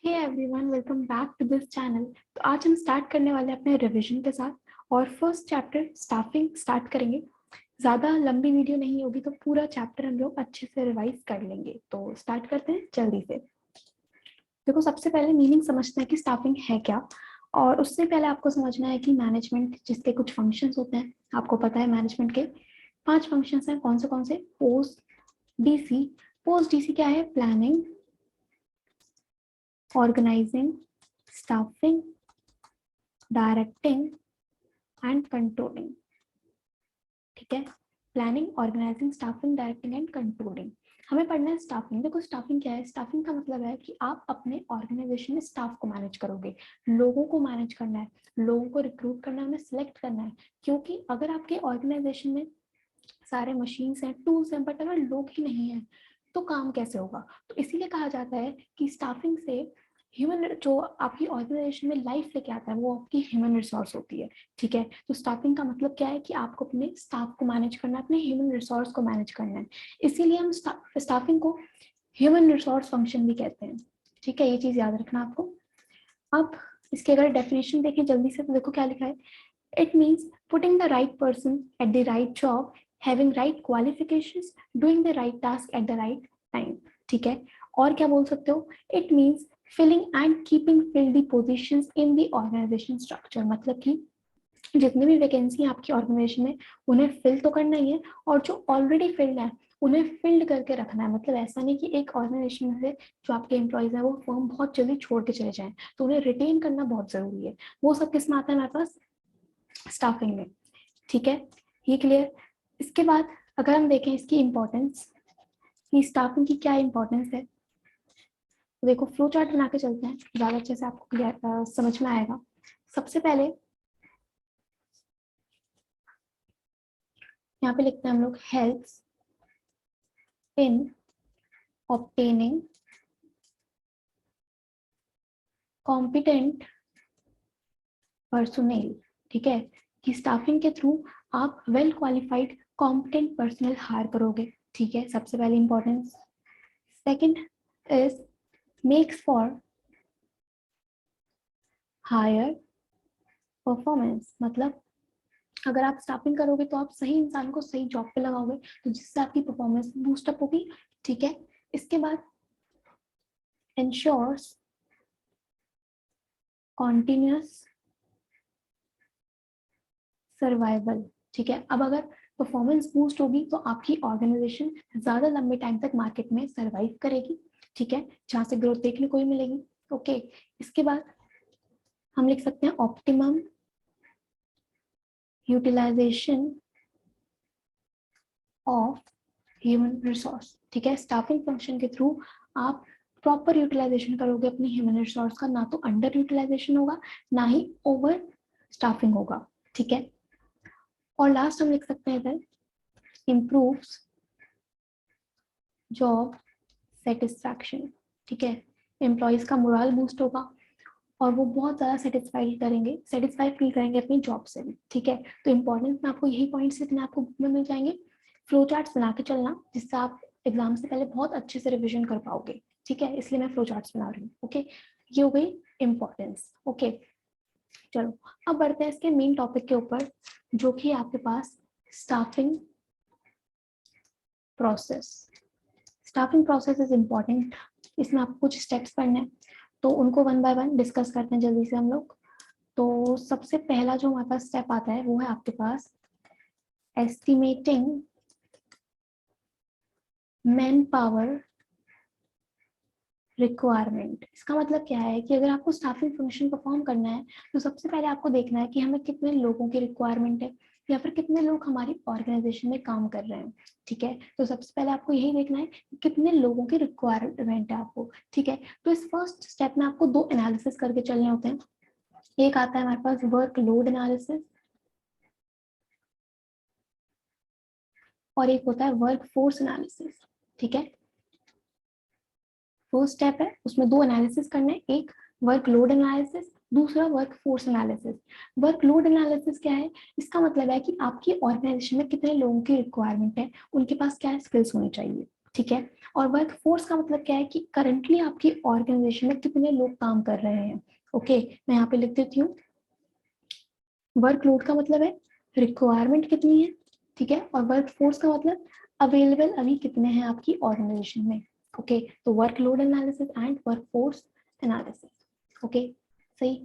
Hey everyone, welcome back to this channel. तो आज हम स्टार्ट करने वाले हैं अपने रिवीजन के साथ और फर्स्ट चैप्टर स्टाफिंग स्टार्ट करेंगे। ज़्यादा लंबी वीडियो नहीं होगी तो पूरा चैप्टर हम लोग अच्छे से रिवाइज कर लेंगे। तो स्टार्ट करते हैं जल्दी से। देखो, सबसे पहले मीनिंग समझते हैं कि स्टाफिंग है क्या, और उससे पहले आपको समझना है कि मैनेजमेंट जिसके कुछ फंक्शंस होते हैं। आपको पता है मैनेजमेंट के 5 फंक्शंस हैं। कौन से? Post DC. पोस्ट डीसी क्या है? Planning, organising, staffing, directing and controlling. ठीक है, planning, organising, staffing, directing and controlling. हमें पढ़ना है स्टाफिंग। देखो, स्टाफिंग क्या है? स्टाफिंग का मतलब है कि आप अपने ऑर्गेनाइजेशन में स्टाफ को मैनेज करोगे, लोगों को मैनेज करना है, लोगों को रिक्रूट करना है, उन्हें सिलेक्ट करना है। क्योंकि अगर आपके ऑर्गेनाइजेशन में सारे मशीन्स हैं, टूल्स हैं, बट अगर लोग ही नहीं है तो काम कैसे होगा? तो इसीलिए कहा जाता है कि स्टाफिंग से ह्यूमन, जो आपकी ऑर्गेनाइजेशन में लाइफ लेके आता है, वो आपकी ह्यूमन रिसोर्स होती है। ठीक है, तो स्टाफिंग का मतलब क्या है कि आपको अपने स्टाफ को मैनेज करना है, अपने ह्यूमन रिसोर्स को मैनेज करना है। इसीलिए हम स्टाफिंग को ह्यूमन रिसोर्स फंक्शन भी कहते हैं। ठीक है, ये चीज याद रखना आपको। अब इसके अगर डेफिनेशन देखें जल्दी से, तो देखो क्या लिखा है। It means putting the right person at the right job, having right qualifications, doing the right task at the right time. ठीक है, और क्या बोल सकते हो? It means filling and keeping filled the positions in the organization structure। मतलब कि जितनी भी वैकेंसी है आपकी ऑर्गेनाइजेशन में, उन्हें फिल तो करना ही है, और जो ऑलरेडी फिल्ड है उन्हें फिल्ड करके रखना है। मतलब ऐसा नहीं कि एक ऑर्गेनाइजेशन में से जो आपके एम्प्लॉयज है वो फर्म बहुत जल्दी छोड़ के चले जाएं, तो उन्हें रिटेन करना बहुत जरूरी है। वो सब किस में आता है हमारे पास? स्टाफिंग में। ठीक है, ये क्लियर। इसके बाद अगर हम देखें इसकी इंपॉर्टेंस, कि स्टाफिंग की क्या इंपॉर्टेंस है, तो देखो फ्लो चार्ट बना के चलते हैं, ज्यादा अच्छे से आपको क्लियर समझ में आएगा। सबसे पहले यहाँ पे लिखते हैं हम लोग, helps in obtaining competent personnel. ठीक है, कि स्टाफिंग के थ्रू आप well qualified competent personnel hire करोगे। ठीक है, सबसे पहले importance. Second is makes for higher performance. मतलब अगर आप स्टाफिंग करोगे तो आप सही इंसान को सही जॉब पे लगाओगे, तो जिससे आपकी परफॉर्मेंस बूस्टअप होगी। ठीक है, इसके बाद इंश्योर्स कॉन्टिन्यूस सर्वाइवल। ठीक है, अब अगर परफॉर्मेंस बूस्ट होगी तो आपकी ऑर्गेनाइजेशन ज्यादा लंबे टाइम तक मार्केट में सर्वाइव करेगी। ठीक है, जहां से ग्रोथ देखने को ही मिलेगी। ओके, इसके बाद हम लिख सकते हैं optimum utilization of human resource. ठीक है, स्टाफिंग फंक्शन के थ्रू आप प्रॉपर यूटिलाइजेशन करोगे अपनी ह्यूमन रिसोर्स का, ना तो अंडर यूटिलाइजेशन होगा, ना ही ओवर स्टाफिंग होगा। ठीक है, और लास्ट हम लिख सकते हैं इधर, इम्प्रूव्स जॉब सेटिस्फैक्शन। ठीक है, एम्प्लॉयज का मोरल बूस्ट होगा और वो बहुत ज़्यादा सेटिस्फाइड फील करेंगे अपनी जॉब से भी। ठीक है, तो इंपॉर्टेंट में आपको यही पॉइंट्स लिखने आपको बुक में मिल जाएंगे। फ्लो चार्ट्स बना के चलना, जिससे आप एग्जाम से पहले बहुत अच्छे से रिविजन कर पाओगे। ठीक है, इसलिए मैं फ्लो चार्ट्स बना रही हूँ। ओके, ये हो गई इंपॉर्टेंस। ओके, चलो अब बढ़ते हैं इसके मेन टॉपिक के ऊपर, जो कि आपके पास staffing process. Staffing process is important. इसमें आपको कुछ स्टेप्स पढ़ने हैं, तो उनको वन बाय वन डिस्कस करते हैं जल्दी से हम लोग। तो सबसे पहला जो हमारे पास स्टेप आता है वो है आपके पास एस्टिमेटिंग मैन पावर रिक्वायरमेंट। इसका मतलब क्या है कि अगर आपको स्टाफिंग फंक्शन परफॉर्म करना है तो सबसे पहले आपको देखना है कि हमें कितने लोगों की रिक्वायरमेंट है, या फिर कितने लोग हमारी ऑर्गेनाइजेशन में काम कर रहे हैं। ठीक है, तो सबसे पहले आपको यही देखना है कि कितने लोगों की रिक्वायरमेंट है आपको। ठीक है, तो इस फर्स्ट स्टेप में आपको 2 एनालिसिस करके चलने होते हैं। एक आता है हमारे पास वर्क लोड एनालिसिस, और एक होता है वर्क फोर्स एनालिसिस। ठीक है, फर्स्ट स्टेप है, उसमें 2 एनालिसिस करने हैं, एक वर्क लोड एनालिसिस, दूसरा work force analysis. Work load analysis क्या है? इसका मतलब है कि आपकी ऑर्गेनाइजेशन में कितने लोगों की रिक्वायरमेंट है, उनके पास क्या स्किल्स होनी चाहिए। ठीक है। और वर्क फोर्स का मतलब क्या है कि करंटली आपकी ऑर्गेनाइजेशन में कितने लोग काम कर रहे हैं। ओके, मैं यहाँ पे लिख देती हूँ। वर्कलोड का मतलब है रिक्वायरमेंट कितनी है, ठीक है, और वर्क फोर्स का मतलब अवेलेबल अभी कितने हैं आपकी ऑर्गेनाइजेशन में। ओके, तो workload analysis and work force analysis. Okay, सही।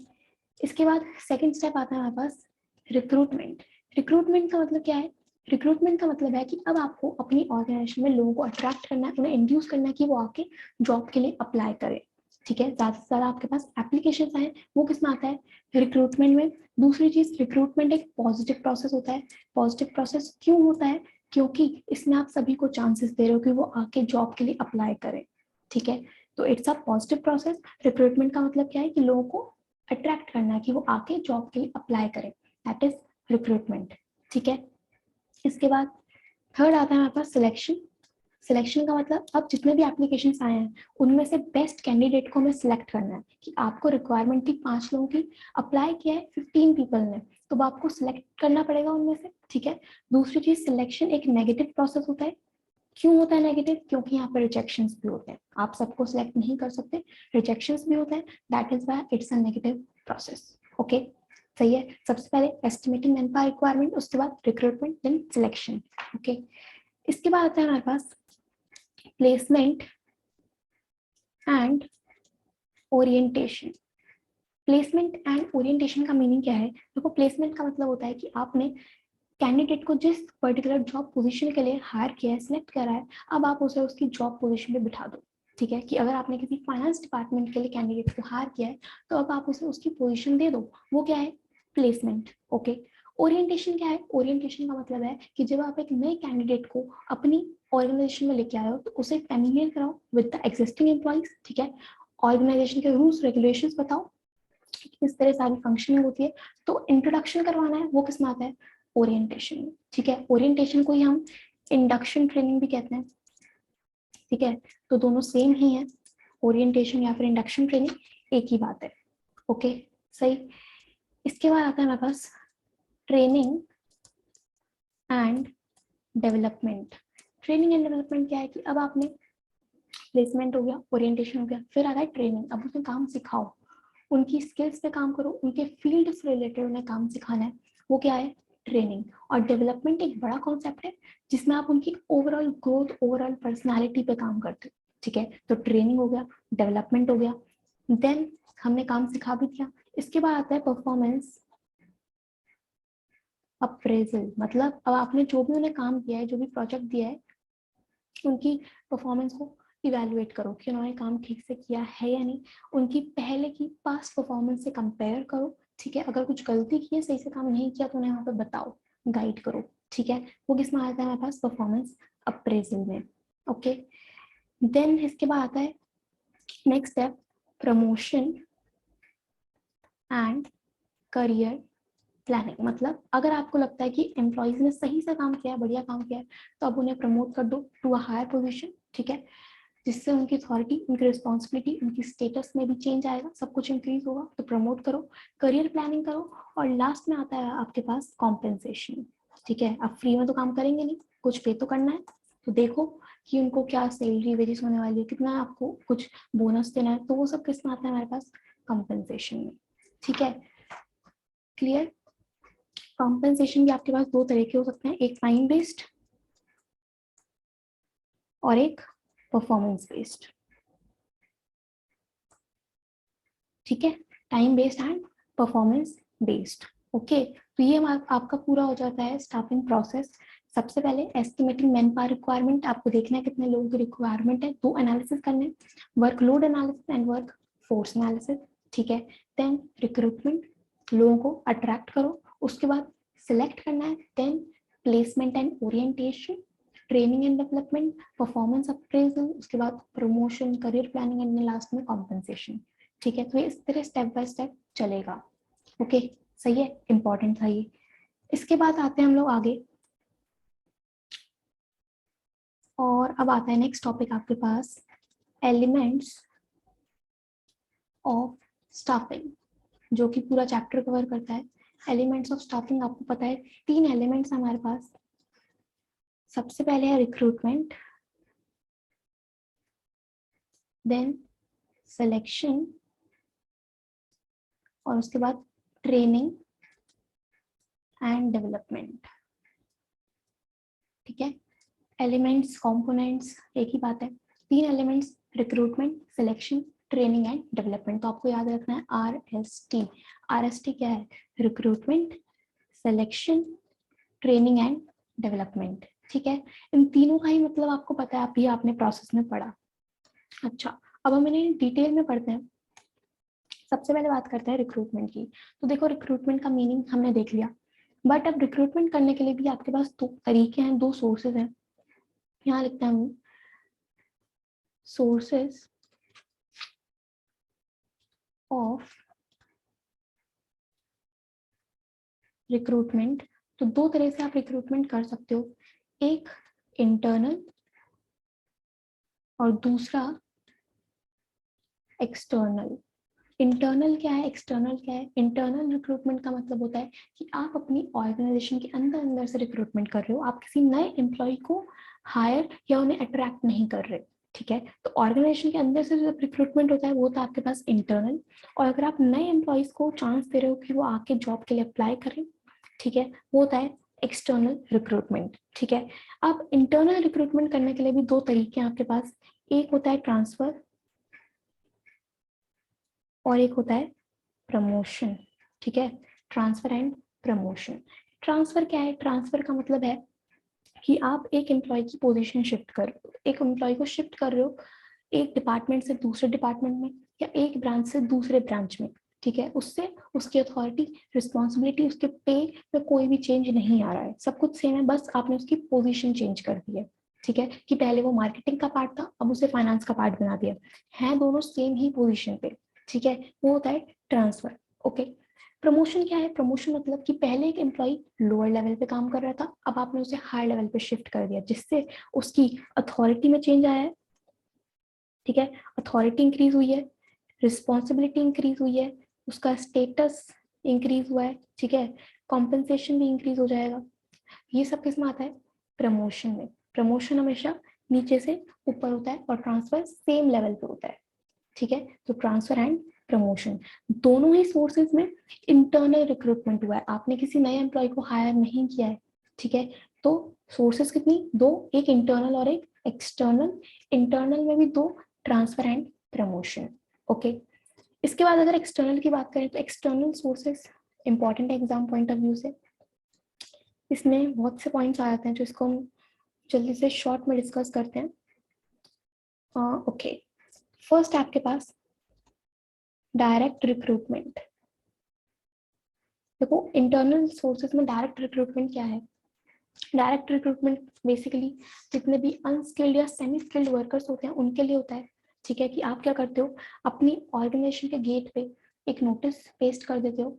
इसके बाद सेकंड स्टेप आता है हमारे पास रिक्रूटमेंट। रिक्रूटमेंट का मतलब क्या है? रिक्रूटमेंट का मतलब है कि अब आपको अपनी ऑर्गेनाइजेशन में लोगों को अट्रैक्ट करना है, उन्हें इंड्यूस करना है कि वो आके जॉब के लिए अप्लाई करें। ठीक है, ज्यादा से ज्यादा आपके पास एप्लीकेशन आए, वो किस में आता है? रिक्रूटमेंट में। दूसरी चीज, रिक्रूटमेंट एक पॉजिटिव प्रोसेस होता है। पॉजिटिव प्रोसेस क्यों होता है? क्योंकि इसमें आप सभी को चांसेस दे रहे हो कि वो आके जॉब के लिए अप्लाई करें। ठीक है, तो it's a positive process. Recruitment का मतलब क्या है कि लोगों को अट्रैक्ट करना कि वो आके जॉब के लिए अप्लाई करें, दैट इज रिक्रूटमेंट। ठीक है, इसके बाद थर्ड आता है हमारे पास सिलेक्शन। सिलेक्शन का मतलब अब जितने भी एप्लीकेशंस आए हैं उनमें से बेस्ट कैंडिडेट को हमें सिलेक्ट करना है कि आपको रिक्वायरमेंट थी 5 लोगों की, अप्लाई किया है 15 पीपल ने, तो आपको सिलेक्ट करना पड़ेगा उनमें से। ठीक है, दूसरी चीज, सिलेक्शन एक नेगेटिव प्रोसेस होता है। क्यों होता है नेगेटिव? क्योंकि यहाँ पर रिजेक्शंस भी होते हैं, आप सबको सिलेक्ट नहीं कर सकते, रिजेक्शंस भी होते हैं, that is why it's a negative process. Okay, सही है। सबसे पहले एस्टिमेटिंग मैन पावर रिक्वायरमेंट, उसके बाद रिक्रूटमेंट, देन सिलेक्शन। ओके, इसके बाद आता है हमारे पास placement and orientation. Placement and orientation का मीनिंग क्या है? देखो, प्लेसमेंट का मतलब होता है कि आपने कैंडिडेट को जिस पर्टिकुलर जॉब पोजीशन के लिए हायर किया है, सिलेक्ट करा है, अब आप उसे उसकी जॉब पोजीशन पे बिठा दो। ठीक है, कि अगर आपने किसी फाइनेंस डिपार्टमेंट के लिए कैंडिडेट को हायर किया है तो अब आप उसे उसकी पोजीशन दे दो, वो क्या है? प्लेसमेंट। ओके, ओरिएंटेशन क्या है? ओरिएंटेशन का मतलब है कि जब आप एक नए कैंडिडेट को अपनी ऑर्गेनाइजेशन में लेके आए हो तो उसे फैमिलियर कराओ विद द एग्जिस्टिंग एम्प्लॉइज। ठीक है, ऑर्गेनाइजेशन के रूल्स रेगुलेशंस बताओ, किस तरह सारी फंक्शनिंग होती है, तो इंट्रोडक्शन करवाना है, वो किस में आता है? ओरिएंटेशन में। ठीक है, ओरिएंटेशन को ही हम इंडक्शन ट्रेनिंग भी कहते हैं। ठीक है, तो दोनों सेम ही है, ओरिएंटेशन या फिर इंडक्शन ट्रेनिंग एक ही बात है। ओके, सही। इसके बाद आता है हमारे पास training and development. Training and development क्या है कि अब आपने प्लेसमेंट हो गया, ओरिएंटेशन हो गया, फिर आ रहा है ट्रेनिंग। अब उसमें काम सिखाओ, उनकी स्किल्स पे काम करो, उनके फील्ड से रिलेटेड उन्हें काम सिखाना है, वो क्या है? ट्रेनिंग। और डेवलपमेंट एक बड़ा कॉन्सेप्ट है जिसमें आप उनकी ओवरऑल ग्रोथ, ओवरऑल पर्सनालिटी पे काम करते हो। ठीक है, तो ट्रेनिंग हो गया, डेवलपमेंट हो गया, देन हमने काम सिखा भी दिया। इसके बाद आता है परफॉर्मेंस अप्रेजल। मतलब अब आपने जो भी उन्हें काम किया है, जो भी प्रोजेक्ट दिया है, उनकी परफॉर्मेंस को इवेलुएट करो कि उन्होंने काम ठीक से किया है या नहीं, उनकी पहले की पास्ट परफॉर्मेंस से कंपेयर करो। ठीक है, अगर कुछ गलती की है, सही से काम नहीं किया तो उन्हें वहाँ पे बताओ, गाइड करो। ठीक है, वो किस में आता है हमारे पास? परफॉर्मेंस अप्रेजल में। ओके, देन इसके बाद आता है next step, promotion and career planning. मतलब अगर आपको लगता है कि एम्प्लॉयज ने सही से काम किया है, बढ़िया काम किया है, तो अब उन्हें प्रमोट कर दो टू अ हायर पोजीशन। ठीक है, जिससे उनकी अथॉरिटी, उनकी रिस्पॉन्सिबिलिटी, उनकी स्टेटस में भी चेंज आएगा, सब कुछ इंक्रीज होगा, तो प्रमोट करो, करियर प्लानिंग करो। और लास्ट में आता है आपके पास कॉम्पेंसेशन। ठीक है, आप फ्री में तो काम करेंगे नहीं, कुछ पे तो करना है, तो देखो कि उनको क्या सैलरी वेजेस होने वाली है, कितना आपको कुछ बोनस देना है, तो वो सब किस में आता है हमारे पास? कॉम्पेंसेशन में। ठीक है, क्लियर। कॉम्पेंसेशन भी आपके पास दो तरह के हो सकते हैं, एक टाइम बेस्ड और एक परफॉर्मेंस बेस्ड। ठीक है, time based and performance based. Okay, तो ये आपका पूरा हो जाता है स्टाफिंग प्रोसेस। सबसे पहले एस्टिमेटिंग मैन पावर रिक्वायरमेंट, आपको देखना है कितने लोगों की रिक्वायरमेंट है, दो एनालिसिस करने, workload analysis and work force analysis. ठीक है, देन रिक्रूटमेंट, लोगों को अट्रैक्ट करो, उसके बाद सिलेक्ट करना है, then placement and orientation, training and development, performance appraisal, उसके बाद promotion, career planning and last में कॉम्पेंसेशन। ठीक है, तो ये इस तरह स्टेप बाय स्टेप चलेगा। ओके, सही है, इंपॉर्टेंट था ये। इसके बाद आते हैं हम लोग आगे, और अब आता है नेक्स्ट टॉपिक आपके पास, एलिमेंट्स ऑफ स्टाफिंग, जो कि पूरा चैप्टर कवर करता है। एलिमेंट्स ऑफ स्टाफिंग आपको पता है 3 एलिमेंट्स हमारे पास। सबसे पहले है रिक्रूटमेंट, देन सिलेक्शन, और उसके बाद ट्रेनिंग एंड डेवलपमेंट। ठीक है, एलिमेंट्स कंपोनेंट्स एक ही बात है, 3 elements, recruitment, selection, training and development. तो आपको याद रखना है RST। RST क्या है? Recruitment, selection, training and development. ठीक है, इन तीनों का ही मतलब आपको पता है, अभी आपने प्रोसेस में पढ़ा। अच्छा, अब हम इन्हें डिटेल में पढ़ते हैं। सबसे पहले बात करते हैं रिक्रूटमेंट की। तो देखो, रिक्रूटमेंट का मीनिंग हमने देख लिया, बट अब रिक्रूटमेंट करने के लिए भी आपके पास 2 तरीके हैं, 2 सोर्सेज हैं। यहाँ लिखता हूँ सोर्सेज ऑफ रिक्रूटमेंट। तो 2 तरह से आप रिक्रूटमेंट कर सकते हो, एक इंटरनल और दूसरा एक्सटर्नल। इंटरनल क्या है, एक्सटर्नल क्या है? इंटरनल रिक्रूटमेंट का मतलब होता है कि आप अपनी ऑर्गेनाइजेशन के अंदर अंदर से रिक्रूटमेंट कर रहे हो, आप किसी नए एम्प्लॉय को हायर या उन्हें अट्रैक्ट नहीं कर रहे। ठीक है, तो ऑर्गेनाइजेशन के अंदर से जो रिक्रूटमेंट होता है वो तो आपके पास इंटरनल, और अगर आप नए एम्प्लॉयज को चांस दे रहे हो कि वो आके जॉब के लिए अप्लाई करें, ठीक है, वो होता है एक्सटर्नल रिक्रूटमेंट। ठीक है, अब इंटरनल रिक्रूटमेंट करने के लिए भी 2 तरीके हैं आपके पास, एक होता है ट्रांसफर और एक होता है प्रमोशन। ठीक है, ट्रांसफर एंड प्रमोशन। ट्रांसफर क्या है? ट्रांसफर का मतलब है कि आप एक एम्प्लॉय की पोजीशन शिफ्ट कर रहे हो, एक एम्प्लॉय को शिफ्ट कर रहे हो एक डिपार्टमेंट से दूसरे डिपार्टमेंट में, या एक ब्रांच से दूसरे ब्रांच में। ठीक है, उससे उसकी अथॉरिटी, रिस्पॉन्सिबिलिटी, उसके पे में कोई भी चेंज नहीं आ रहा है, सब कुछ सेम है, बस आपने उसकी पोजीशन चेंज कर दी है। ठीक है, कि पहले वो मार्केटिंग का पार्ट था, अब उसे फाइनेंस का पार्ट बना दिया है, दोनों सेम ही पोजीशन पे। ठीक है, वो होता है ट्रांसफर। ओके, प्रमोशन क्या है? प्रमोशन मतलब कि पहले एक एम्प्लॉय लोअर लेवल पे काम कर रहा था, अब आपने उसे हाई लेवल पे शिफ्ट कर दिया, जिससे उसकी अथॉरिटी में चेंज आया है। ठीक है, अथॉरिटी इंक्रीज हुई है, रिस्पॉन्सिबिलिटी इंक्रीज हुई है, उसका स्टेटस इंक्रीज हुआ है। ठीक है, कॉम्पेंसेशन भी इंक्रीज हो जाएगा। ये सब किस में आता है? प्रमोशन में। प्रमोशन हमेशा नीचे से ऊपर होता है और ट्रांसफर सेम लेवल पे होता है। ठीक है, तो ट्रांसफर एंड प्रमोशन दोनों ही सोर्सेज में इंटरनल रिक्रूटमेंट हुआ है, आपने किसी नए एम्प्लॉय को हायर नहीं किया है। ठीक है, तो सोर्सेज कितनी? 2, एक इंटरनल और एक एक्सटर्नल। इंटरनल में भी 2, ट्रांसफर एंड प्रमोशन। ओके, इसके बाद अगर एक्सटर्नल की बात करें तो एक्सटर्नल सोर्सेज इंपॉर्टेंट है एग्जाम पॉइंट ऑफ व्यू से। इसमें बहुत से पॉइंट्स आ जाते हैं जो इसको हम जल्दी से शॉर्ट में डिस्कस करते हैं। ओके, फर्स्ट आपके पास डायरेक्ट रिक्रूटमेंट। देखो, इंटरनल सोर्सेज में डायरेक्ट रिक्रूटमेंट क्या है? डायरेक्ट रिक्रूटमेंट बेसिकली जितने भी अनस्किल्ड या सेमी स्किल्ड वर्कर्स होते हैं उनके लिए होता है। ठीक है, कि आप क्या करते हो, अपनी ऑर्गेनाइजेशन के गेट पे एक नोटिस पेस्ट कर देते हो,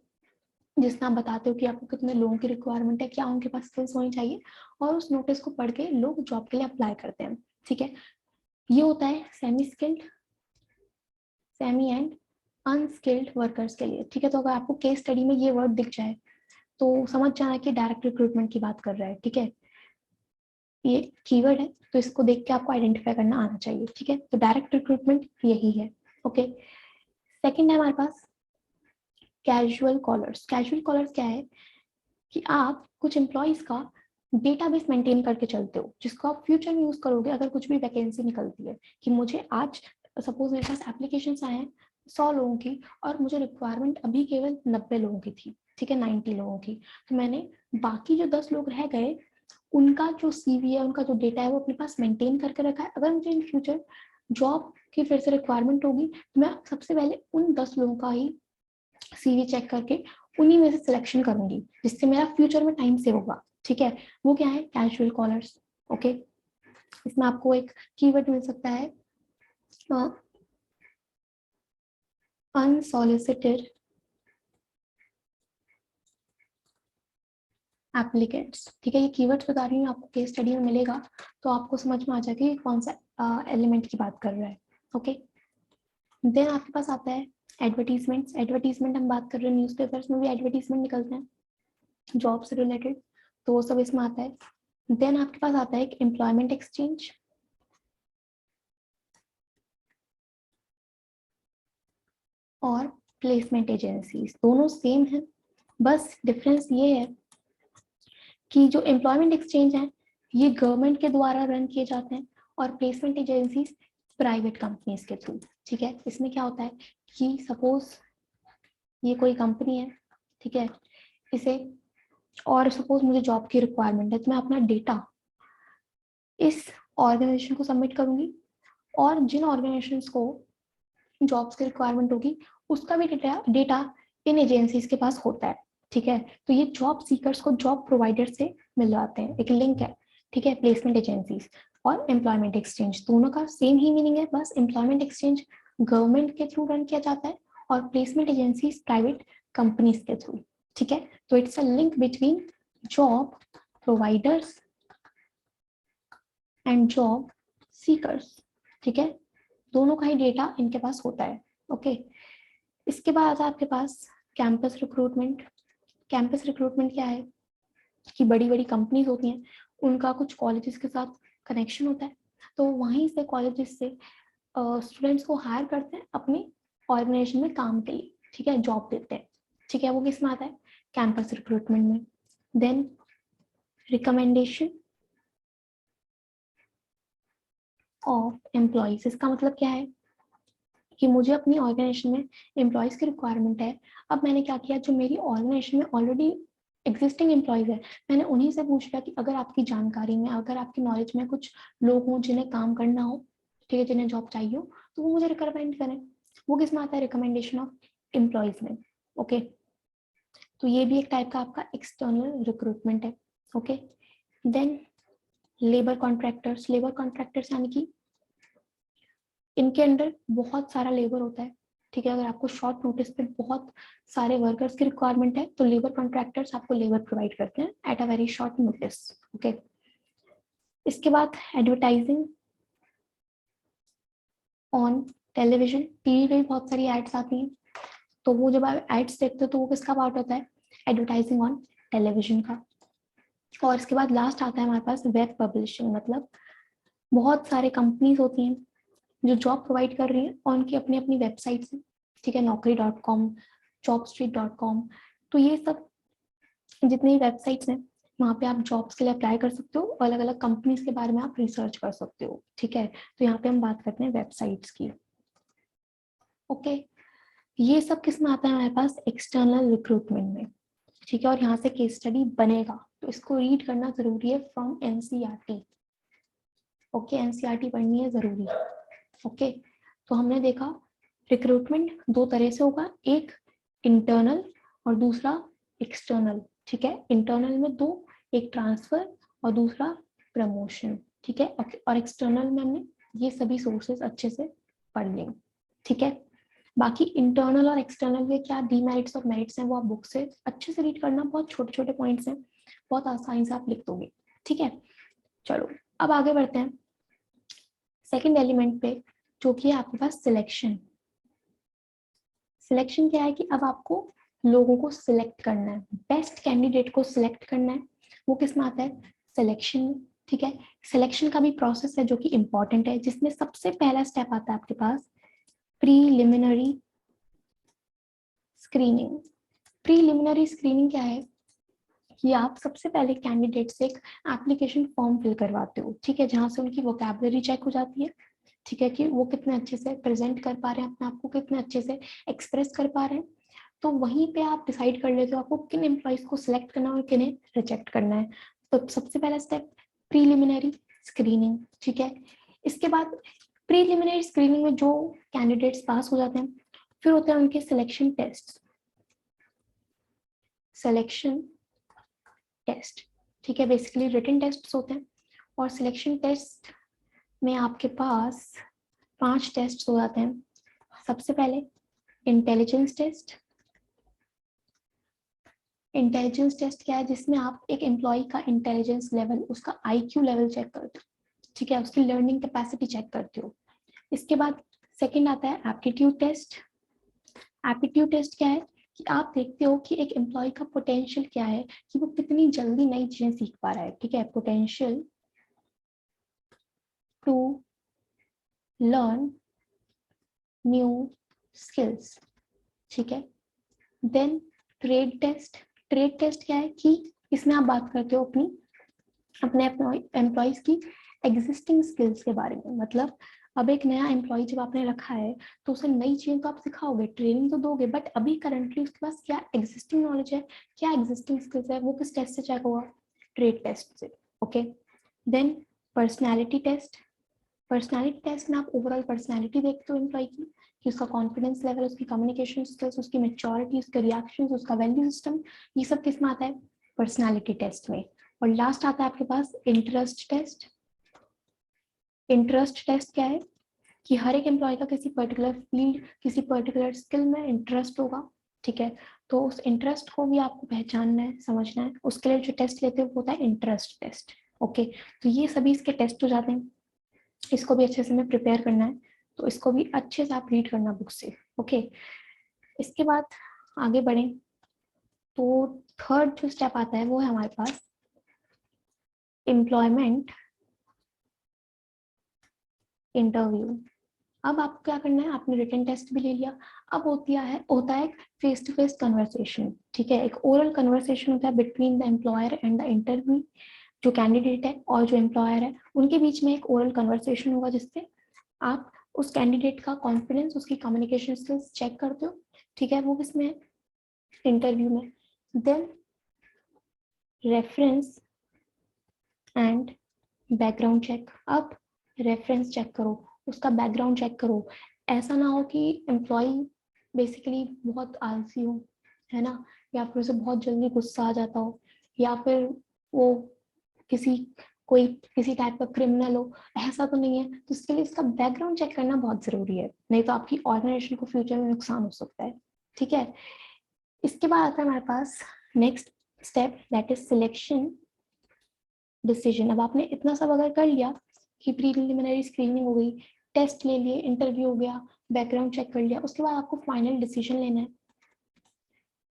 जिसमें आप बताते हो कि आपको कितने लोगों की रिक्वायरमेंट है, क्या उनके पास स्किल्स होनी चाहिए, और उस नोटिस को पढ़ के लोग जॉब के लिए अप्लाई करते हैं। ठीक है, ये होता है semi skilled, semi and unskilled workers के लिए। ठीक है, तो अगर आपको केस स्टडी में ये वर्ड दिख जाए तो समझ जाना कि डायरेक्ट रिक्रूटमेंट की बात कर रहा है। ठीक है, ये कीवर्ड है तो इसको देख के आपको आइडेंटिफाई करना आना चाहिए। ठीक है, तो डायरेक्ट रिक्रूटमेंट यही है। ओके, सेकंड है हमारे पास कैजुअल कॉलर्स। कैजुअल कॉलर्स क्या है? कि आप कुछ एम्प्लॉयज का डेटाबेस मेंटेन करके चलते हो, जिसको आप फ्यूचर में यूज करोगे अगर कुछ भी वैकेंसी निकलती है, कि मुझे आज सपोज मेरे पास एप्लीकेशंस आए हैं 100 लोगों की, और मुझे रिक्वायरमेंट अभी केवल 90 लोगों की थी। ठीक है, 90 लोगों की, तो मैंने बाकी जो 10 लोग रह गए उनका जो सीवी है, उनका जो डेटा है, वो अपने पास मेंटेन करके रखा है। अगर मुझे इन फ्यूचर जॉब की फिर से रिक्वायरमेंट होगी तो मैं सबसे पहले उन 10 लोगों का ही सीवी चेक करके उन्हीं में से सिलेक्शन करूंगी, जिससे मेरा फ्यूचर में टाइम सेव होगा। ठीक है, वो क्या है? Casual callers. ओके, इसमें आपको एक कीवर्ड मिल सकता है अनसॉलिसिटेड एप्लीकेंट्स। ठीक है, ये कीवर्ड्स बता रही हूँ आपको, केस स्टडी में मिलेगा तो आपको समझ में आ जाएगा कि कौन सा एलिमेंट की बात कर रहा है। ओके, देन आपके पास आता है एडवर्टीजमेंट्स। एडवर्टीजमेंट हम बात कर रहे हैं, न्यूज़पेपर्स में भी एडवर्टीजमेंट निकलते हैं जॉब से रिलेटेड, तो वो सब इसमें आता है। देन आपके पास आता है एक एम्प्लॉयमेंट एक्सचेंज। और प्लेसमेंट एजेंसीज, दोनों सेम है, बस डिफरेंस ये है कि जो एम्प्लॉयमेंट एक्सचेंज है ये गवर्नमेंट के द्वारा रन किए जाते हैं और प्लेसमेंट एजेंसीज प्राइवेट कंपनीज के थ्रू। ठीक है, इसमें क्या होता है कि सपोज ये कोई कंपनी है, ठीक है, इसे, और सपोज मुझे जॉब की रिक्वायरमेंट है तो मैं अपना डेटा इस ऑर्गेनाइजेशन को सबमिट करूंगी और जिन ऑर्गेनाइजेशंस को जॉब्स की रिक्वायरमेंट होगी उसका भी डेटा इन एजेंसीज के पास होता है। ठीक है, तो ये जॉब सीकर्स को जॉब प्रोवाइडर से मिल जाते हैं, एक लिंक है। ठीक है, प्लेसमेंट एजेंसीज और एम्प्लॉयमेंट एक्सचेंज दोनों का सेम ही मीनिंग है, बस एम्प्लॉयमेंट एक्सचेंज गवर्नमेंट के थ्रू रन किया जाता है और प्लेसमेंट एजेंसीज प्राइवेट कंपनीज के थ्रू। ठीक है, तो it's a link between job providers and job seekers. ठीक है, दोनों का ही डेटा इनके पास होता है। ओके, इसके बाद आपके पास कैंपस रिक्रूटमेंट। कैंपस रिक्रूटमेंट क्या है कि बड़ी बड़ी कंपनीज होती हैं, उनका कुछ कॉलेजेस के साथ कनेक्शन होता है, तो वहीं से कॉलेजेस से स्टूडेंट्स को हायर करते हैं अपनी ऑर्गेनाइजेशन में काम के लिए। ठीक है, जॉब देते हैं। ठीक है, वो किस में आता है, कैंपस रिक्रूटमेंट में। देन रिकमेंडेशन ऑफ एम्प्लॉयज, इसका मतलब क्या है कि मुझे अपनी ऑर्गेनाइजेशन में एम्प्लॉयज की रिक्वायरमेंट है। अब मैंने क्या किया, जो मेरी ऑर्गेनाइजेशन में ऑलरेडी एग्जिस्टिंग एम्प्लॉयज है, मैंने उन्हीं से पूछ लिया कि अगर आपकी जानकारी में, अगर आपकी नॉलेज में कुछ लोग हों जिन्हें काम करना हो, ठीक है, जिन्हें जॉब चाहिए हो, तो वो मुझे रिकमेंड करें। वो किस में आता है, रिकमेंडेशन ऑफ एम्प्लॉयज में। ओके, तो ये भी एक टाइप का आपका एक्सटर्नल रिक्रूटमेंट है। Okay, then labour contractors. Labour contractors यानी कि इनके अंडर बहुत सारा लेबर होता है। ठीक है, अगर आपको शॉर्ट नोटिस पे बहुत सारे वर्कर्स की रिक्वायरमेंट है तो लेबर कॉन्ट्रैक्टर्स आपको लेबर प्रोवाइड करते हैं at a very short notice. Okay, इसके बाद एडवर्टाइजिंग ऑन टेलीविजन। टीवी पे भी बहुत सारी एड्स आती हैं, तो वो जब आप एड्स देखते हो तो वो किसका पार्ट होता है, एडवर्टाइजिंग ऑन टेलीविजन का। और इसके बाद लास्ट आता है हमारे पास वेब पब्लिशिंग, मतलब बहुत सारे कंपनीज होती हैं जो जॉब प्रोवाइड कर रही है और उनकी अपनी अपनी वेबसाइट्स हैं। ठीक है, naukri.com, jobstreet.com, तो ये सब जितनी वेबसाइट्स हैं वहाँ पे आप जॉब्स के लिए अप्लाई कर सकते हो, अलग अलग कंपनीज के बारे में आप रिसर्च कर सकते हो। ठीक है, तो यहाँ पे हम बात करते हैं वेबसाइट्स की। ओके, ये सब किस में आता है हमारे पास, एक्सटर्नल रिक्रूटमेंट में। ठीक है, और यहाँ से केस स्टडी बनेगा तो इसको रीड करना जरूरी है फ्रॉम एनसीईआरटी। ओके, एनसीईआरटी पढ़नी है जरूरी। ओके, तो हमने देखा रिक्रूटमेंट दो तरह से होगा, एक इंटरनल और दूसरा एक्सटर्नल। ठीक है, इंटरनल में दो, एक ट्रांसफर और दूसरा प्रमोशन। ठीक है, और एक्सटर्नल में हमने ये सभी सोर्सेस अच्छे से पढ़ लें। ठीक है, बाकी इंटरनल और एक्सटर्नल के क्या डीमेरिट्स और मेरिट्स हैं वो आप बुक से अच्छे से रीड करना, बहुत छोटे छोटे पॉइंट्स हैं, बहुत आसानी से आप लिख दोगे। ठीक है, चलो अब आगे बढ़ते हैं सेकेंड एलिमेंट पे, जो कि है आपके पास सिलेक्शन। सिलेक्शन क्या है कि अब आपको लोगों को सिलेक्ट करना है, बेस्ट कैंडिडेट को सिलेक्ट करना है। वो किस में आता है, सिलेक्शन। ठीक है, सिलेक्शन का भी प्रोसेस है जो कि इंपॉर्टेंट है, जिसमें सबसे पहला स्टेप आता है आपके पास प्रीलिमिनरी स्क्रीनिंग। प्रीलिमिनरी स्क्रीनिंग क्या है कि आप सबसे पहले कैंडिडेट से एक एप्लीकेशन फॉर्म फिल करवाते हो। ठीक है, जहाँ से उनकी वोकैबुलरी चेक हो जाती है। ठीक है, कि वो कितने अच्छे से प्रेजेंट कर पा रहे हैं अपने आप को, कितने अच्छे से एक्सप्रेस कर पा रहे हैं, तो वहीं पे आप डिसाइड कर लेते हो आपको किन एम्प्लॉइज को सिलेक्ट करना है और किन्हें रिजेक्ट करना है। तो सबसे पहला स्टेप प्रीलिमिनरी स्क्रीनिंग। ठीक है, इसके बाद प्रीलिमिनरी स्क्रीनिंग में जो कैंडिडेट्स पास हो जाते हैं फिर होते हैं उनके सिलेक्शन टेस्ट। सिलेक्शन टेस्ट, ठीक है, बेसिकली रिटन टेस्ट होते हैं और सिलेक्शन टेस्ट में आपके पास 5 टेस्ट हो जाते हैं। सबसे पहले इंटेलिजेंस टेस्ट। इंटेलिजेंस टेस्ट क्या है, जिसमें आप एक एम्प्लॉय का इंटेलिजेंस लेवल, उसका आईक्यू लेवल चेक करते हो। ठीक है, उसकी लर्निंग कैपेसिटी चेक करते हो। इसके बाद सेकंड आता है एप्टीट्यूड टेस्ट। एप्टीट्यूड टेस्ट क्या है कि आप देखते हो कि एक एम्प्लॉय का पोटेंशियल क्या है, कि वो कितनी जल्दी नई चीजें सीख पा रहा है। ठीक है, potential to learn new skills. ठीक है। Then trade test. Trade test क्या है कि इसमें आप बात करते हो अपने एम्प्लॉयज की एग्जिस्टिंग स्किल्स के बारे में। मतलब अब एक नया एम्प्लॉय जब आपने रखा है तो उसे नई चीजें तो आप सिखाओगे, ट्रेनिंग तो दोगे, बट अभी करंटली उसके पास क्या एग्जिस्टिंग नॉलेज है, क्या एग्जिस्टिंग स्किल्स है, वो किस टेस्ट से चेक होगा? ट्रेड टेस्ट से। Okay. Then personality test. Personality test में आप ओवरऑल पर्सनैलिटी देखते हो एम्प्लॉय की, कि उसका कॉन्फिडेंस लेवल, उसकी कम्युनिकेशन स्किल्स, उसकी मेच्योरिटी, उसके रिएक्शंस, उसका वैल्यू सिस्टम, ये सब किस में आता है? पर्सनैलिटी टेस्ट में। और लास्ट आता है आपके पास इंटरेस्ट टेस्ट। इंटरेस्ट टेस्ट क्या है कि हर एक एम्प्लॉय का किसी पर्टिकुलर फील्ड, किसी पर्टिकुलर स्किल में इंटरेस्ट होगा, ठीक है। तो उस इंटरेस्ट को भी आपको पहचानना है, समझना है। उसके लिए जो टेस्ट लेते हैं वो होता है इंटरेस्ट टेस्ट। ओके, तो ये सभी इसके टेस्ट हो जाते हैं। इसको भी अच्छे से हमें प्रिपेयर करना है, तो इसको भी अच्छे से आप रीड करना बुक से। ओके, इसके बाद आगे बढ़ें तो थर्ड जो स्टेप आता है वो है हमारे पास एम्प्लॉयमेंट इंटरव्यू। अब आपको क्या करना है, आपने रिटन टेस्ट भी ले लिया, अब होता है फेस टू फेस कन्वर्सेशन। ठीक है, एक ओरल कन्वर्सेशन होता है between the employer and the interview. जो कैंडिडेट है और जो एम्प्लॉयर है उनके बीच में एक ओरल कन्वर्सेशन होगा, जिससे आप उस कैंडिडेट का कॉन्फिडेंस, उसकी कम्युनिकेशन स्किल्स चेक करते हो। ठीक है, वो किसमें? इंटरव्यू में। Then reference and background check. अब रेफरेंस चेक करो, उसका बैकग्राउंड चेक करो। ऐसा ना हो कि एम्प्लॉय बेसिकली बहुत आलसी हो, है ना, या फिर उसे बहुत जल्दी गुस्सा आ जाता हो, या फिर वो किसी टाइप का क्रिमिनल हो। ऐसा तो नहीं है, तो इसके लिए इसका बैकग्राउंड चेक करना बहुत जरूरी है, नहीं तो आपकी ऑर्गेनाइजेशन को फ्यूचर में नुकसान हो सकता है। ठीक है, इसके बाद आता है हमारे पास next step, that is selection decision. अब आपने इतना सब अगर कर लिया कि प्रीलिमिनरी स्क्रीनिंग हो गई, टेस्ट ले लिए, इंटरव्यू हो गया, बैकग्राउंड चेक कर लिया, उसके बाद आपको फाइनल डिसीजन लेना है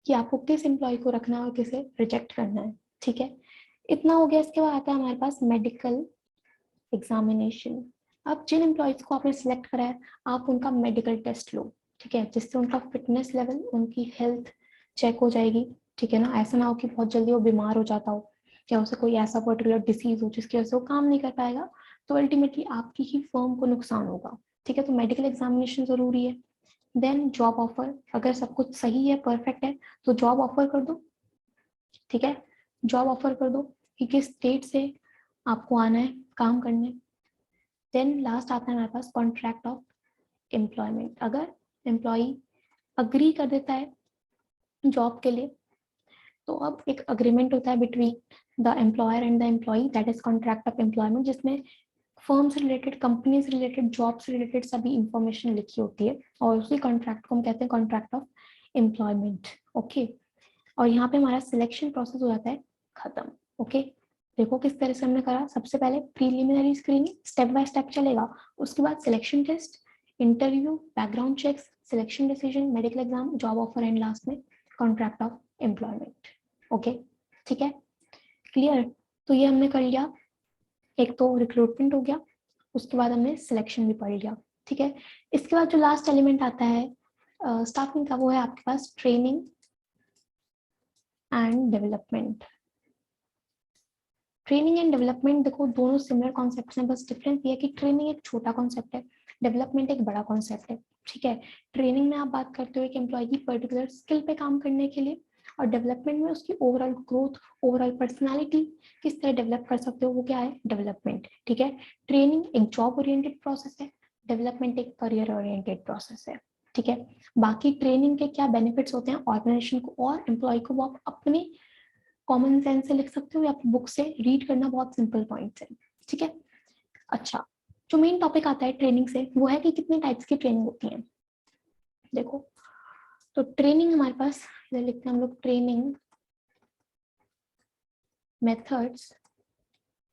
कि आपको किस एम्प्लॉय को रखना है और किसे रिजेक्ट करना है। ठीक है, इतना हो गया। इसके बाद आता है हमारे पास मेडिकल एग्जामिनेशन। अब जिन एम्प्लॉयज को आपने सिलेक्ट करा है, आप उनका मेडिकल टेस्ट लो, ठीक है, जिससे उनका फिटनेस लेवल, उनकी हेल्थ चेक हो जाएगी। ठीक है ना, ऐसा ना हो कि बहुत जल्दी वो बीमार हो जाता हो, या उसे कोई ऐसा पर्टिकुलर डिसीज हो जिसकी वजह से वो काम नहीं कर पाएगा, तो अल्टीमेटली आपकी ही फर्म को नुकसान होगा। ठीक है, तो मेडिकल एग्जामिनेशन जरूरी है। देन जॉब ऑफर, अगर सब कुछ सही है, परफेक्ट है, तो जॉब ऑफर कर दो। ठीक है, जॉब ऑफर कर दो कि किस स्टेट से आपको आना है काम करने। देन लास्ट आता है हमारे पास कॉन्ट्रैक्ट ऑफ एम्प्लॉयमेंट। अगर एम्प्लॉय अग्री कर देता है जॉब के लिए, तो अब एक अग्रीमेंट होता है between the employer and the employee, that is contract of employment, जिसमें फर्म से रिलेटेड, कंपनी से रिलेटेड, जॉब से रिलेटेड सभी इंफॉर्मेशन लिखी होती है, और उसी कॉन्ट्रैक्ट को हम कहते हैं कॉन्ट्रैक्ट ऑफ एम्प्लॉयमेंट। ओके, और यहाँ पे हमारा सिलेक्शन प्रोसेस हो जाता है खत्म। ओके, देखो किस तरह से हमने करा। सबसे पहले preliminary screening step by step चलेगा, उसके बाद selection test, interview, background checks, selection decision, medical exam, job offer, and last में कॉन्ट्रैक्ट ऑफ एम्प्लॉयमेंट। ओके, ठीक है, क्लियर। तो ये हमने कर लिया, एक तो रिक्रूटमेंट हो गया, उसके बाद हमने सिलेक्शन भी पढ़ लिया। ठीक है, इसके बाद जो लास्ट एलिमेंट आता है स्टाफिंग का, वो है आपके पास training and development. Training and development देखो दोनों सिमिलर कॉन्सेप्ट्स हैं, बस डिफरेंस ये है कि ट्रेनिंग एक छोटा कॉन्सेप्ट है, डेवलपमेंट एक बड़ा कॉन्सेप्ट है। ठीक है, ट्रेनिंग में आप बात करते हो एक एम्प्लॉय की पर्टिकुलर स्किल पे काम करने के लिए, और डेवलपमेंट में उसकी ओवरऑल ग्रोथ, ओवरऑल पर्सनालिटी किस तरह डेवलप कर सकते हो, वो क्या है? डेवलपमेंट। ठीक है, ट्रेनिंग एक जॉब ओरिएंटेड प्रोसेस है, डेवलपमेंट एक करियर ओरिएंटेड प्रोसेस है। ठीक है, बाकी ट्रेनिंग के क्या बेनिफिट्स होते हैं ऑर्गेनाइजेशन को और एम्प्लॉय को, वो आप अपने कॉमन सेंस से लिख सकते हो या बुक से रीड करना, बहुत सिंपल पॉइंट्स है। ठीक है, अच्छा, जो मेन टॉपिक आता है ट्रेनिंग से वो है कि कितने टाइप्स की ट्रेनिंग होती है। देखो, तो ट्रेनिंग हमारे पास इधर लिखते हैं हम लोग, ट्रेनिंग मेथड्स।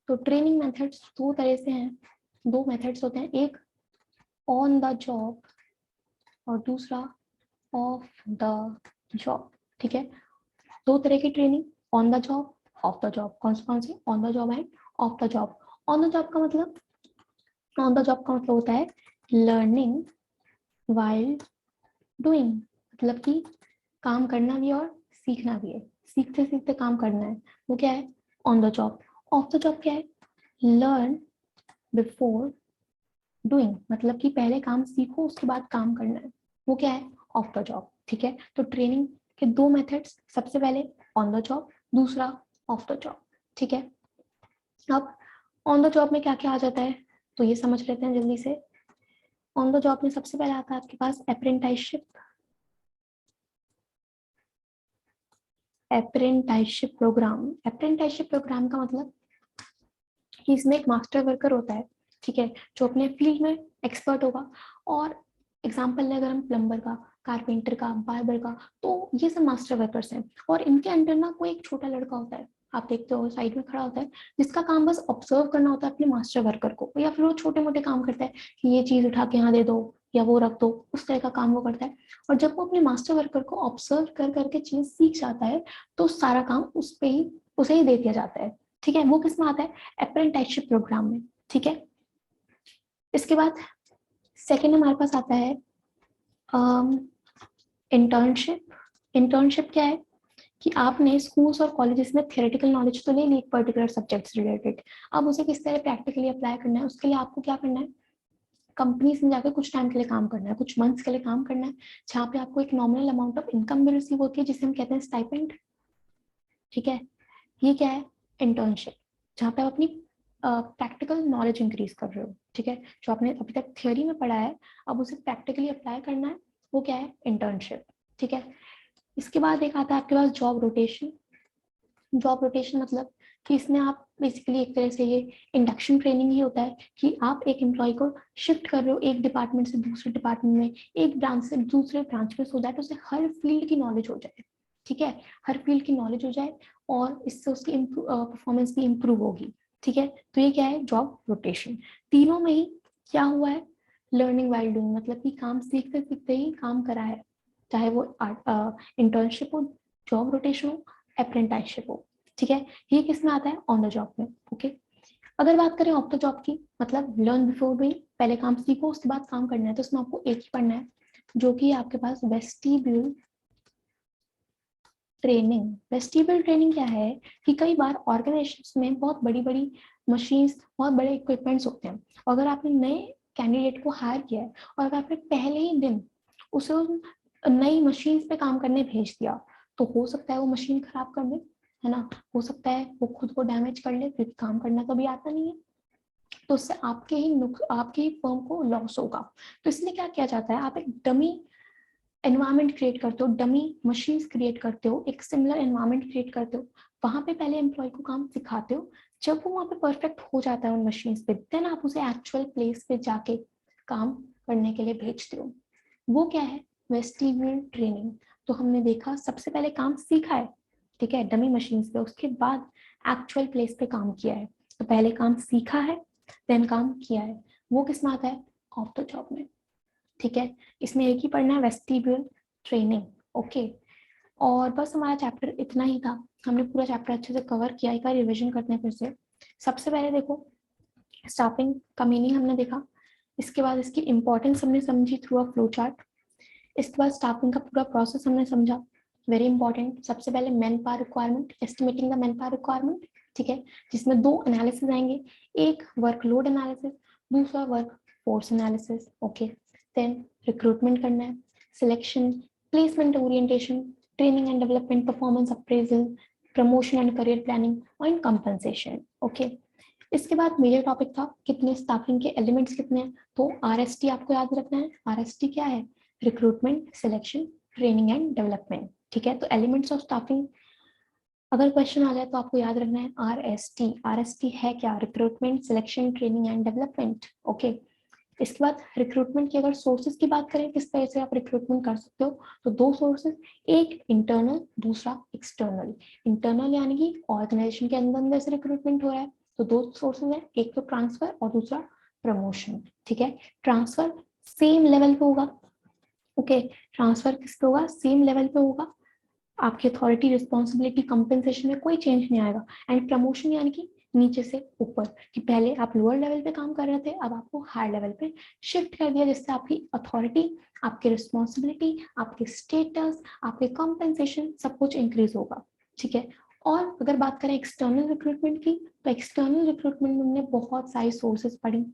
तो ट्रेनिंग मेथड्स दो तरह से हैं, दो मेथड्स होते हैं, एक ऑन द जॉब और दूसरा ऑफ द जॉब। ठीक है, दो तरह की training, on the job, off the job. कौन सी? On the job and off the job. On the job का मतलब, ऑन द जॉब का मतलब होता है लर्निंग वाइल डूइंग। मतलब कि काम करना भी है और सीखना भी है, सीखते सीखते काम करना है, वो क्या है on the job. Off the job क्या है लर्न बिफोर डूइंग, मतलब कि पहले काम सीखो उसके बाद काम करना है, वो क्या है ऑफ द जॉब। ठीक है, तो ट्रेनिंग के दो मेथड्स, सबसे पहले ऑन द जॉब, दूसरा ऑफ द जॉब। ठीक है, अब ऑन द जॉब में क्या क्या आ जाता है तो ये समझ लेते हैं जल्दी से। ऑन द जॉब में सबसे पहले आता है आपके पास apprenticeship. Apprenticeship programme, apprenticeship programme का मतलब कि इसमें एक मास्टर वर्कर होता है, ठीक है, जो अपने फील्ड में एक्सपर्ट होगा। और एग्जाम्पल ले अगर हम प्लम्बर का, कारपेंटर का, बार्बर का, तो ये सब मास्टर वर्कर्स हैं। और इनके अंडर ना कोई एक छोटा लड़का होता है, आप देखते हो साइड में खड़ा होता है, जिसका काम बस ऑब्जर्व करना होता है अपने मास्टर वर्कर को, या फिर वो छोटे मोटे काम करता है कि ये चीज उठा के यहाँ दे दो या वो रख दो, उस तरह का काम वो करता है। और जब वो अपने मास्टर वर्कर को ऑब्जर्व कर करके चीज सीख जाता है तो सारा काम उस पे ही उसे ही दे दिया जाता है। ठीक है, वो किस में आता है अप्रेंटिसशिप प्रोग्राम में। ठीक है, इसके बाद सेकेंड हमारे पास आता है इंटर्नशिप। इंटर्नशिप क्या है कि आपने स्कूल्स और कॉलेजेस में थियोरेटिकल नॉलेज तो ले ली एक पर्टिकुलर सब्जेक्ट से रिलेटेड, अब उसे किस तरह प्रैक्टिकली अप्लाई करना है, उसके लिए आपको क्या करना है कंपनीज में जाकर कुछ टाइम के लिए काम करना है, कुछ मंथ्स के लिए काम करना है, जहाँ पे आपको एक नॉमिनल अमाउंट ऑफ इनकम भी रिसीव होती है जिसे हम कहते हैं स्टाइपेंड। ठीक है, ये क्या है इंटर्नशिप, जहाँ पे आप अपनी प्रैक्टिकल नॉलेज इंक्रीज कर रहे हो। ठीक है, जो आपने अभी तक थियोरी में पढ़ा है अब उसे प्रैक्टिकली अप्लाई करना है, वो क्या है इंटर्नशिप। ठीक है, इसके बाद एक आता है आपके पास जॉब रोटेशन। जॉब रोटेशन मतलब कि इसमें आप बेसिकली एक तरह से ये इंडक्शन ट्रेनिंग ही होता है कि आप एक एम्प्लॉय को शिफ्ट कर रहे हो एक डिपार्टमेंट से दूसरे डिपार्टमेंट में, एक ब्रांच से दूसरे ब्रांच में, सो दैट उसे हर फील्ड की नॉलेज हो जाए। ठीक है, हर फील्ड की नॉलेज हो जाए और इससे उसकी परफॉर्मेंस भी इम्प्रूव होगी। ठीक है, तो ये क्या है जॉब रोटेशन। तीनों में ही क्या हुआ है लर्निंग वाइल डूइंग, मतलब कि काम सीखते सीखते ही काम करा है, चाहे वो इंटर्नशिप हो, जॉब रोटेशन हो, अप्रेंटिसशिप हो। ठीक है, ये किस में आता है ऑन द जॉब में। ओके, अगर बात करें ऑफ द जॉब की, मतलब लर्न बिफोर डूइंग, पहले काम सीखो उसके बाद काम करना है, तो उसमें आपको एक ही पढ़ना है जो कि आपके पास वेस्टिब्यूल ट्रेनिंग। वेस्टिब्यूल ट्रेनिंग क्या है कि कई बार ऑर्गेनाइजेशंस में बहुत बड़ी बड़ी मशीन्स, बहुत बड़े इक्विपमेंट्स होते हैं, और अगर आपने नए कैंडिडेट को हायर किया है और अगर आपने पहले ही दिन उसे उन नई मशीन्स पे काम करने भेज दिया, तो हो सकता है वो मशीन खराब कर दे, है ना, हो सकता है वो खुद को डैमेज कर ले क्योंकि काम करना कभी आता नहीं है, तो उससे आपके ही फर्म को लॉस होगा। तो इसलिए क्या किया जाता है आप एक डमी एनवायरनमेंट क्रिएट करते हो, डमी मशीन्स क्रिएट करते हो, एक सिमिलर एनवायरनमेंट क्रिएट करते हो, वहां पे पहले एम्प्लॉय को काम सिखाते हो, जब वो वहां पे परफेक्ट हो जाता है उन मशीन्स पे, देन आप उसे एक्चुअल प्लेस पे जाके काम करने के लिए भेजते हो। वो क्या है वेस्टिब्यूल ट्रेनिंग। तो हमने देखा सबसे पहले काम सीखा है, ठीक है, डमी मशीन्स पे, उसके बाद एक्चुअल प्लेस पे काम किया है। तो पहले काम सीखा है देन काम किया है, वो किस में आता है ऑफ द जॉब में। ठीक है, इसमें एक ही पढ़ना है वेस्टिब्यूल ट्रेनिंग। ओके, और बस हमारा चैप्टर इतना ही था, हमने पूरा चैप्टर अच्छे से कवर किया। एक बार रिविजन करते हैं फिर से। सबसे पहले देखो स्टाफिंग का मीनिंग हमने देखा, इसके बाद इसकी इंपॉर्टेंस हमने समझी थ्रू अ फ्लो चार्ट, इसके बाद स्टाफिंग का पूरा प्रोसेस हमने समझा, वेरी इंपॉर्टेंट। सबसे पहले man power requirement, estimating the man power requirement, ठीक है, जिसमें दो एनालिसिस आएंगे, एक वर्कलोड एनालिसिस, दूसरा work force analysis. Okay, then recruitment करना है, selection, placement orientation, training and development, performance appraisal, promotion and career planning और कंपनसेशन। ओके, इसके बाद मेजर टॉपिक था कितने स्टाफिंग के एलिमेंट्स कितने हैं, तो आरएसटी आपको याद रखना है। आरएसटी क्या है recruitment, selection, training and development. ठीक है, तो एलिमेंट्स ऑफ स्टाफिंग अगर क्वेश्चन आ जाए तो आपको याद रखना है आरएसटी। आरएसटी है क्या recruitment, selection, training and development. Okay, इसके बाद रिक्रूटमेंट की अगर सोर्सेज की बात करें किस तरह से आप रिक्रूटमेंट कर सकते हो, तो दो सोर्सेज, एक इंटरनल दूसरा एक्सटर्नल। इंटरनल यानी कि ऑर्गेनाइजेशन के अंदर अंदर से रिक्रूटमेंट हो रहा है, तो दो सोर्सेज है, एक तो ट्रांसफर और दूसरा प्रमोशन। ठीक है, ट्रांसफर सेम लेवल पे होगा। ओके, ट्रांसफर किस पे होगा सेम लेवल पे होगा, आपकी अथॉरिटी, रिस्पॉन्सिबिलिटी, कंपेंसेशन में कोई चेंज नहीं आएगा। एंड प्रमोशन यानी कि नीचे से ऊपर, कि पहले आप लोअर लेवल पे काम कर रहे थे, अब आपको हायर लेवल पे शिफ्ट कर दिया, जिससे आपकी अथॉरिटी, आपकी रिस्पॉन्सिबिलिटी, आपके स्टेटस, आपके कॉम्पेंसेशन सब कुछ इंक्रीज होगा। ठीक है। और अगर बात करें एक्सटर्नल रिक्रूटमेंट की, तो एक्सटर्नल रिक्रूटमेंट में हमने बहुत सारी सोर्सेज पढ़ी।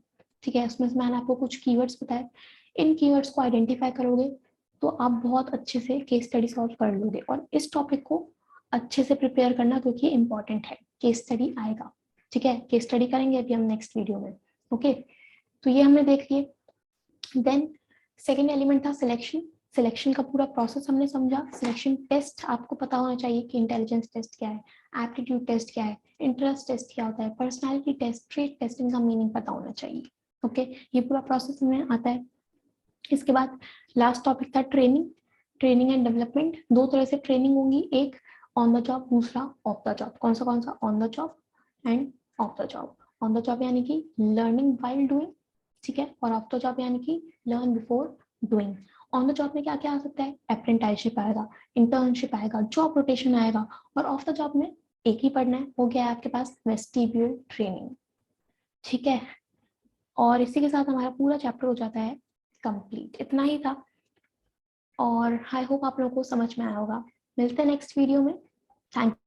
ठीक है, उसमें से मैंने आपको कुछ कीवर्ड्स बताए, इन कीवर्ड्स को आइडेंटिफाई करोगे तो आप बहुत अच्छे से केस स्टडी सॉल्व कर लोगे। और इस टॉपिक को अच्छे से प्रिपेयर करना, क्योंकि इंपॉर्टेंट है, केस स्टडी आएगा। ठीक है, केस स्टडी करेंगे अभी हम नेक्स्ट वीडियो में। ओके, तो ये हमने देख लिए। देन सेकेंड एलिमेंट था सिलेक्शन। सिलेक्शन का पूरा प्रोसेस हमने समझा। सिलेक्शन टेस्ट आपको पता होना चाहिए कि इंटेलिजेंस टेस्ट क्या है, एप्टीट्यूड टेस्ट क्या है, इंटरेस्ट टेस्ट क्या होता है, पर्सनालिटी टेस्ट, ट्रेट टेस्टिंग का मीनिंग पता होना चाहिए। ओके, ये पूरा प्रोसेस हमें आता है। इसके बाद लास्ट टॉपिक था ट्रेनिंग। ट्रेनिंग एंड डेवलपमेंट, दो तरह से ट्रेनिंग होंगी, एक ऑन द जॉब, दूसरा ऑफ द जॉब। कौन सा? On the job and off the job. On the job यानी कि लर्निंग वाइल डूइंग, ठीक है, और ऑफ द जॉब यानी कि learn before doing. On the job में क्या क्या आ सकता है? अप्रेंटिसशिप आएगा, इंटर्नशिप आएगा, जॉब रोटेशन आएगा। और ऑफ द जॉब में एक ही पढ़ना है, हो गया है आपके पास वेस्टिब्यूल ट्रेनिंग। ठीक है, और इसी के साथ हमारा पूरा चैप्टर हो जाता है कंप्लीट। इतना ही था, और आई होप आप लोगों को समझ में आया होगा। मिलते हैं नेक्स्ट वीडियो में। थैंक